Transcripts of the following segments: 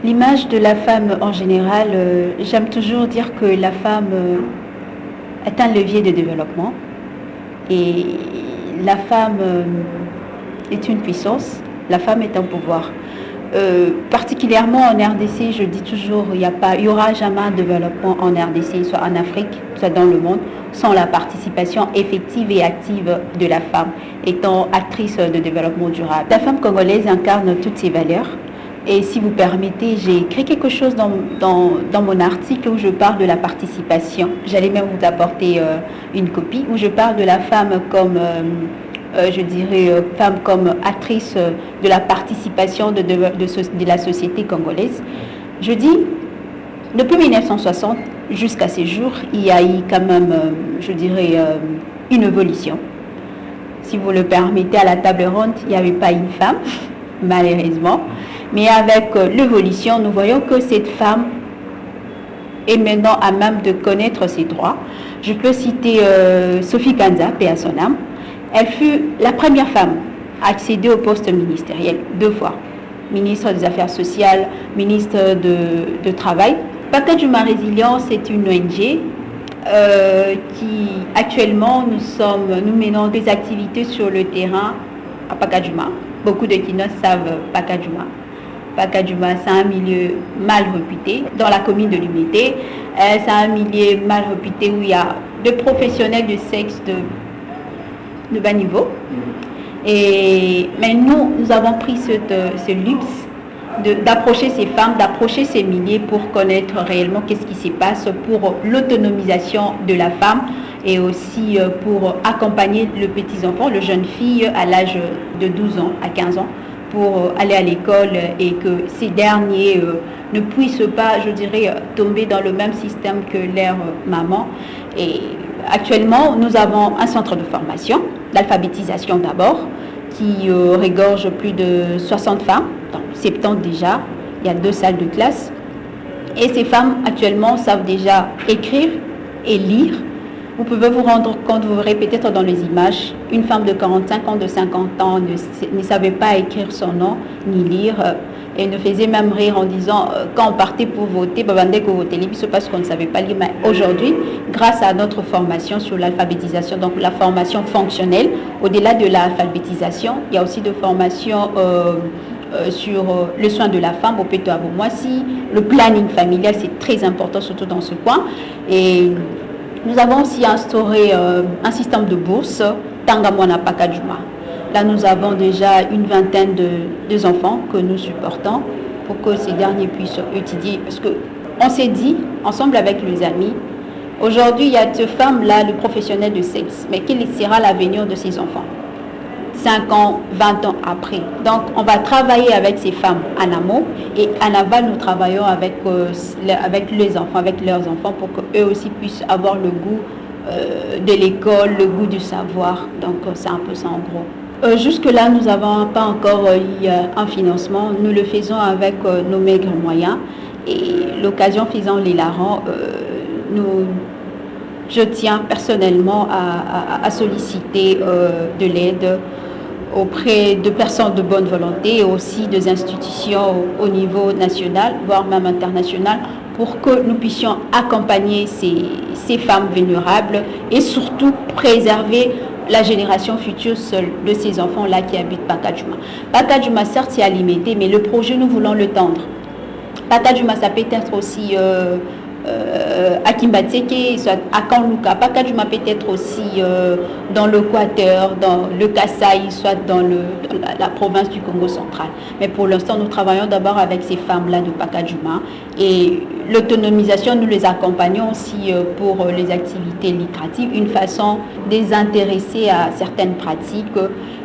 L'image de la femme en général, j'aime toujours dire que la femme est un levier de développement et la femme est une puissance, la femme est un pouvoir. Particulièrement en RDC, je dis toujours, il y aura jamais un développement en RDC, soit en Afrique, soit dans le monde, sans la participation effective et active de la femme, étant actrice de développement durable. La femme congolaise incarne toutes ces valeurs. Et si vous permettez, j'ai écrit quelque chose dans mon article où je parle de la participation. J'allais même vous apporter une copie où je parle de la femme comme, femme comme actrice de la participation de la société congolaise. Je dis, depuis 1960 jusqu'à ces jours, il y a eu quand même, une évolution. Si vous le permettez, à la table ronde, il n'y avait pas une femme, malheureusement. Mais avec l'évolution, nous voyons que cette femme est maintenant à même de connaître ses droits. Je peux citer Sophie Kanza, paix à son âme. Elle fut la première femme à accéder au poste ministériel 2 fois. Ministre des Affaires sociales, ministre de Travail. Pakadjuma Résilience est une ONG qui actuellement nous menons des activités sur le terrain à Pakadjuma. Beaucoup de Kinois savent Pakadjuma. Pakadjuma, c'est un milieu mal réputé dans la commune de l'Unité. C'est un milieu mal réputé où il y a des professionnels de sexe de bas niveau. Mais nous avons pris ce luxe d'approcher ces femmes, d'approcher ces milieux pour connaître réellement qu'est-ce qui se passe pour l'autonomisation de la femme et aussi pour accompagner le petit enfant, le jeune fille à l'âge de 12 ans à 15 ans pour aller à l'école et que ces derniers ne puissent pas, tomber dans le même système que leur maman. Et actuellement, nous avons un centre de formation, d'alphabétisation d'abord, qui regorge plus de 60 femmes, donc 70 déjà. Il y a 2 salles de classe. Et ces femmes, actuellement, savent déjà écrire et lire. Vous pouvez vous rendre compte, vous verrez peut-être dans les images, une femme de 45 ans, de 50 ans ne savait pas écrire son nom ni lire et ne faisait même rire en disant quand on partait pour voter, c'est parce qu'on ne savait pas lire. Mais aujourd'hui, grâce à notre formation sur l'alphabétisation, donc la formation fonctionnelle, au-delà de l'alphabétisation, il y a aussi de formation sur le soin de la femme au Péto Abomoissi, le planning familial, c'est très important, surtout dans ce coin. Et nous avons aussi instauré un système de bourse, Tangamwana Pakadjuma. Là, nous avons déjà une vingtaine de enfants que nous supportons pour que ces derniers puissent étudier. Parce qu'on s'est dit, ensemble avec les amis, aujourd'hui, il y a cette femme-là, le professionnel de sexe, mais quel sera l'avenir de ces enfants 5 ans, 20 ans après. Donc, on va travailler avec ces femmes en amont et en aval, nous travaillons avec les enfants, avec leurs enfants pour qu'eux aussi puissent avoir le goût de l'école, le goût du savoir. Donc, c'est un peu ça en gros. Jusque-là, nous n'avons pas encore eu un financement. Nous le faisons avec nos maigres moyens et l'occasion faisant l'hilarant, je tiens personnellement à solliciter de l'aide auprès de personnes de bonne volonté et aussi des institutions au niveau national, voire même international, pour que nous puissions accompagner ces femmes vulnérables et surtout préserver la génération future seule de ces enfants-là qui habitent Pakadjuma. Pakadjuma, certes, c'est alimenté, mais le projet, nous voulons le tendre. Pakadjuma, ça peut être aussi à Kimbatseke, soit à Kanluka. Pakadjuma peut être aussi dans l'Équateur, dans le Kasaï, soit dans la province du Congo central. Mais pour l'instant, nous travaillons d'abord avec ces femmes-là de Pakadjuma. Et l'autonomisation, nous les accompagnons aussi pour les activités lucratives, une façon de les intéresser à certaines pratiques.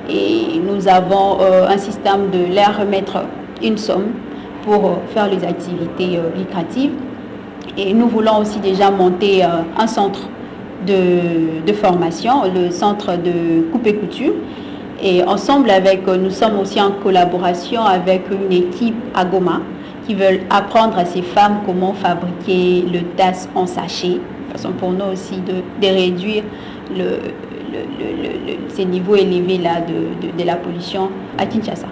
Et nous avons un système de leur remettre une somme pour faire les activités lucratives. Et nous voulons aussi déjà monter un centre de formation, le centre de coupe et couture. Et ensemble nous sommes aussi en collaboration avec une équipe à Goma qui veulent apprendre à ces femmes comment fabriquer le tasse en sachet. De façon pour nous aussi de réduire ces niveaux élevés là de la pollution à Kinshasa.